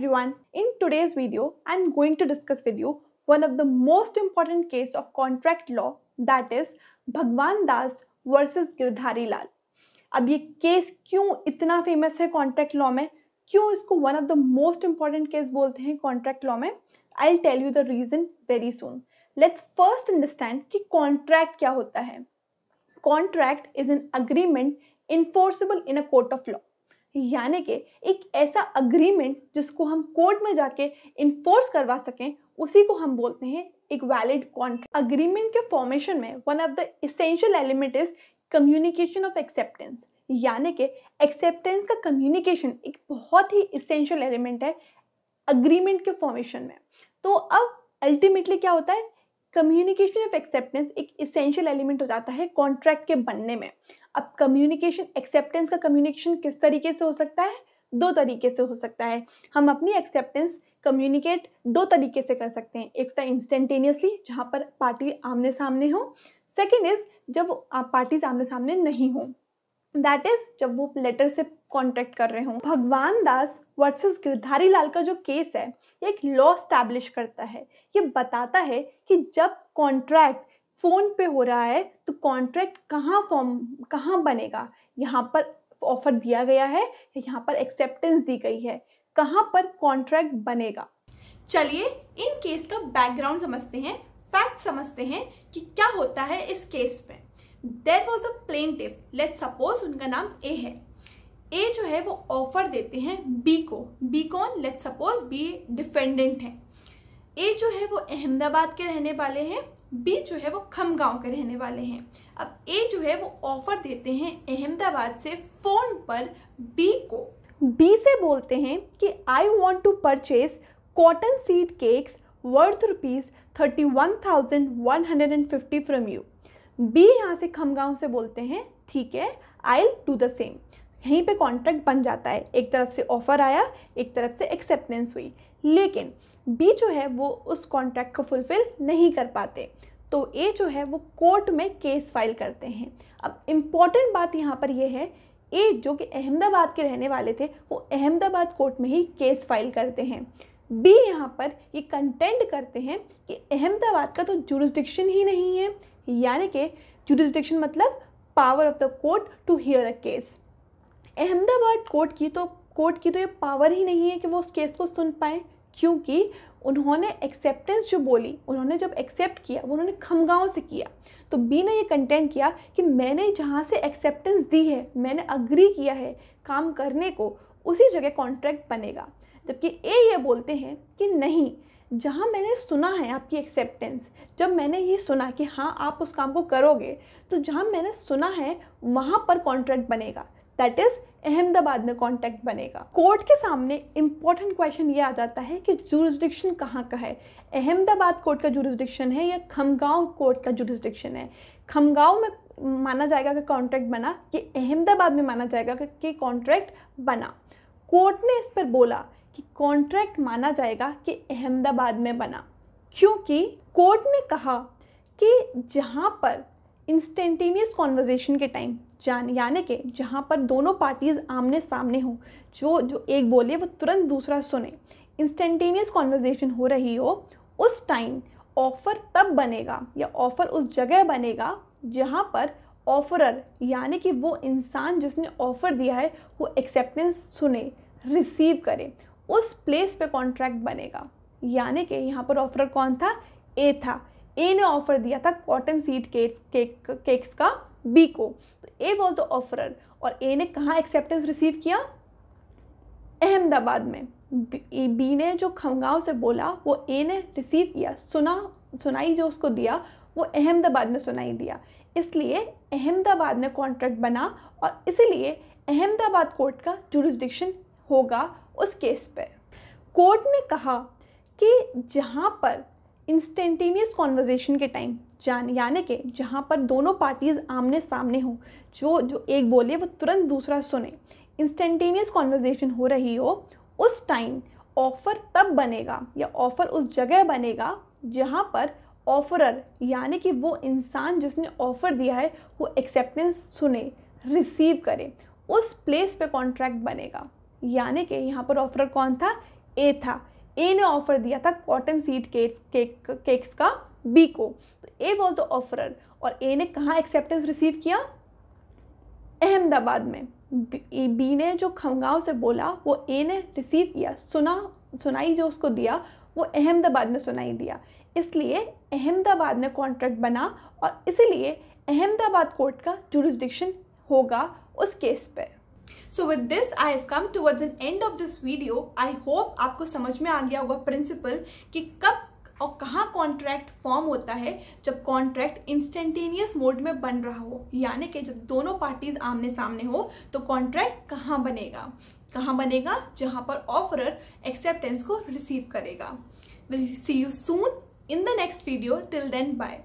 everyone, in today's video I am going to discuss with you one of the most important case of contract law, that is भगवान दास versus Girdhari Lal. अब ये case क्यों इतना famous है contract law में, क्यों इसको one of the most important case बोलते हैं कॉन्ट्रैक्ट लॉ में, I will tell you the reason very soon. Let's first understand कि कॉन्ट्रैक्ट क्या होता है। Contract is an agreement enforceable in a court of law, यानी कि एक ऐसा अग्रीमेंट जिसको हम कोर्ट में जाके इन्फोर्स करवा सकें, उसी को हम बोलते हैं एक वैलिड कॉन्ट्रैक्ट। अग्रीमेंट के फॉर्मेशन में one of the essential element is communication of acceptance, यानी कि एक्सेप्टेंस का कम्युनिकेशन एक बहुत ही एसेंशियल एलिमेंट है अग्रीमेंट के फॉर्मेशन में। तो अब अल्टीमेटली क्या होता है, कम्युनिकेशन ऑफ एक्सेप्टेंस एक एसेंशियल एलिमेंट हो जाता है कॉन्ट्रैक्ट के बनने में। अब कम्युनिकेशन, एक्सेप्टेंस का कम्युनिकेशन किस तरीके से हो सकता है, दो तरीके से हो सकता है। हम अपनी एक्सेप्टेंस कम्युनिकेट दो तरीके से कर सकते हैं, एक तो इंस्टेंटेनियसली जहां पर पार्टी आमने सामने हो, सेकेंड इज जब पार्टी आमने सामने नहीं हो, दैट इज जब वो लेटर से कॉन्टेक्ट कर रहे हो। भगवान दास वर्सेस गिरधारी लाल का जो केस है एक लॉ स्टैब्लिश करता है, ये बताता है कि जब कॉन्ट्रैक्ट फोन पे हो रहा है तो कॉन्ट्रैक्ट कहाँ बनेगा। यहाँ पर ऑफर दिया गया है, यहाँ पर एक्सेप्टेंस दी गई है, कहाँ पर कॉन्ट्रैक्ट बनेगा। चलिए इन केस का बैकग्राउंड समझते हैं, फैक्ट समझते हैं कि क्या होता है इस केस में। There was a plaintiff, let's suppose उनका नाम ए है। ए जो है वो ऑफर देते हैं बी को, बी कौन, लेट्स सपोज बी डिफेंडेंट है। ए जो है वो अहमदाबाद के रहने वाले हैं, बी जो है वो खमगांव के रहने वाले हैं। अब ए जो है वो ऑफर देते हैं अहमदाबाद से फोन पर बी को, बी से बोलते हैं कि I want to purchase cotton seed cakes worth ₹31,150 from you. B यहाँ से खमगांव से बोलते हैं ठीक है, I will do the same. यहीं पे कॉन्ट्रैक्ट बन जाता है, एक तरफ से ऑफर आया, एक तरफ से एक्सेप्टेंस हुई, लेकिन बी जो है वो उस कॉन्ट्रैक्ट को फुलफिल नहीं कर पाते, तो ए जो है वो कोर्ट में केस फाइल करते हैं। अब इम्पॉर्टेंट बात यहाँ पर ये है, ए जो कि अहमदाबाद के रहने वाले थे वो अहमदाबाद कोर्ट में ही केस फाइल करते हैं। बी यहाँ पर ये कंटेंड करते हैं कि अहमदाबाद का तो जुरिस्डिक्शन ही नहीं है, यानी कि जुरिस्डिक्शन मतलब power of the court to hear a case. Ahmedabad court की तो ये पावर ही नहीं है कि वो उस केस को सुन पाए, क्योंकि उन्होंने एक्सेप्टेंस जो बोली, उन्होंने जब एक्सेप्ट किया वो उन्होंने खमगांव से किया। तो बी ने ये कंटेंट किया कि मैंने जहाँ से एक्सेप्टेंस दी है, मैंने अग्री किया है काम करने को, उसी जगह कॉन्ट्रैक्ट बनेगा। जबकि ए ये बोलते हैं कि नहीं, जहाँ मैंने सुना है आपकी एक्सेप्टेंस, जब मैंने ये सुना कि हाँ आप उस काम को करोगे, तो जहाँ मैंने सुना है वहाँ पर कॉन्ट्रैक्ट बनेगा, दैट इज अहमदाबाद में कॉन्ट्रैक्ट बनेगा। कोर्ट के सामने इंपॉर्टेंट क्वेश्चन ये आ जाता है कि जुरिस्डिक्शन कहाँ का है, अहमदाबाद कोर्ट का जुरिस्डिक्शन है या खमगांव कोर्ट का जुरिस्डिक्शन है। खमगांव में माना जाएगा कि कॉन्ट्रैक्ट बना, कि अहमदाबाद में माना जाएगा कि कॉन्ट्रैक्ट बना। कोर्ट ने इस पर बोला कि कॉन्ट्रैक्ट माना जाएगा कि अहमदाबाद में बना, क्योंकि कोर्ट ने कहा कि जहाँ पर इंस्टेंटेनियस कॉन्वर्जेशन के टाइम, यानी कि जहाँ पर दोनों पार्टीज आमने सामने हो, जो एक बोले वो तुरंत दूसरा सुने, इंस्टेंटेनियस कॉन्वर्जेशन हो रही हो, उस टाइम ऑफर तब बनेगा या ऑफर उस जगह बनेगा जहाँ पर ऑफरर, यानी कि वो इंसान जिसने ऑफर दिया है वो एक्सेप्टेंस सुने, रिसीव करे, उस प्लेस पे कॉन्ट्रैक्ट बनेगा। यानी कि यहाँ पर ऑफरर कौन था, ए था। ए ने ऑफर दिया था कॉटन सीड केक्स का बी को, तो ए वॉज द ऑफरर, और ए ने कहाँ एक्सेप्टेंस रिसीव किया, अहमदाबाद में। बी ने जो खमगांव से बोला वो ए ने रिसीव किया, सुनाई जो उसको दिया वो अहमदाबाद में सुनाई दिया, इसलिए अहमदाबाद में कॉन्ट्रैक्ट बना, और इसीलिए अहमदाबाद कोर्ट का जुरिस्डिक्शन होगा उस केस पे। कोर्ट ने कहा कि जहाँ पर इंस्टेंटेनियस कॉन्वर्जेशन के टाइम, यानी कि जहाँ पर दोनों पार्टीज आमने सामने हो, जो एक बोले वो तुरंत दूसरा सुने, इंस्टेंटेनियस कॉन्वर्जेशन हो रही हो, उस टाइम ऑफर तब बनेगा या ऑफर उस जगह बनेगा जहाँ पर ऑफरर, यानी कि वो इंसान जिसने ऑफर दिया है वो एक्सेप्टेंस सुने, रिसीव करे, उस प्लेस पे कॉन्ट्रैक्ट बनेगा। यानी कि यहाँ पर ऑफरर कौन था, ए था, ए ने ऑफर दिया था कॉटन सीड केक्स का बी को, तो ए वॉज द ऑफरर। और ए ने कहाँ एक्सेप्टेंस रिसीव किया? अहमदाबाद में। बी ने जो खमगांव से बोला वो ए ने रिसीव किया, सुनाई जो उसको दिया वो अहमदाबाद में सुनाई दिया, इसलिए अहमदाबाद में कॉन्ट्रैक्ट बना और इसीलिए अहमदाबाद कोर्ट का जुरिस्डिक्शन होगा उस केस पे। So with this I have come towards an end of this video. I hope आपको समझ में आ गया होगा प्रिंसिपल कि कब और कहाँ कॉन्ट्रैक्ट फॉर्म होता है, जब कॉन्ट्रैक्ट इंस्टेंटेनियस मोड में बन रहा हो, यानी कि जब दोनों पार्टीज आमने सामने हो तो कॉन्ट्रैक्ट कहाँ बनेगा, जहाँ पर ऑफरर एक्सेप्टेंस को रिसीव करेगा। Will see you soon in the next video. Till then, bye.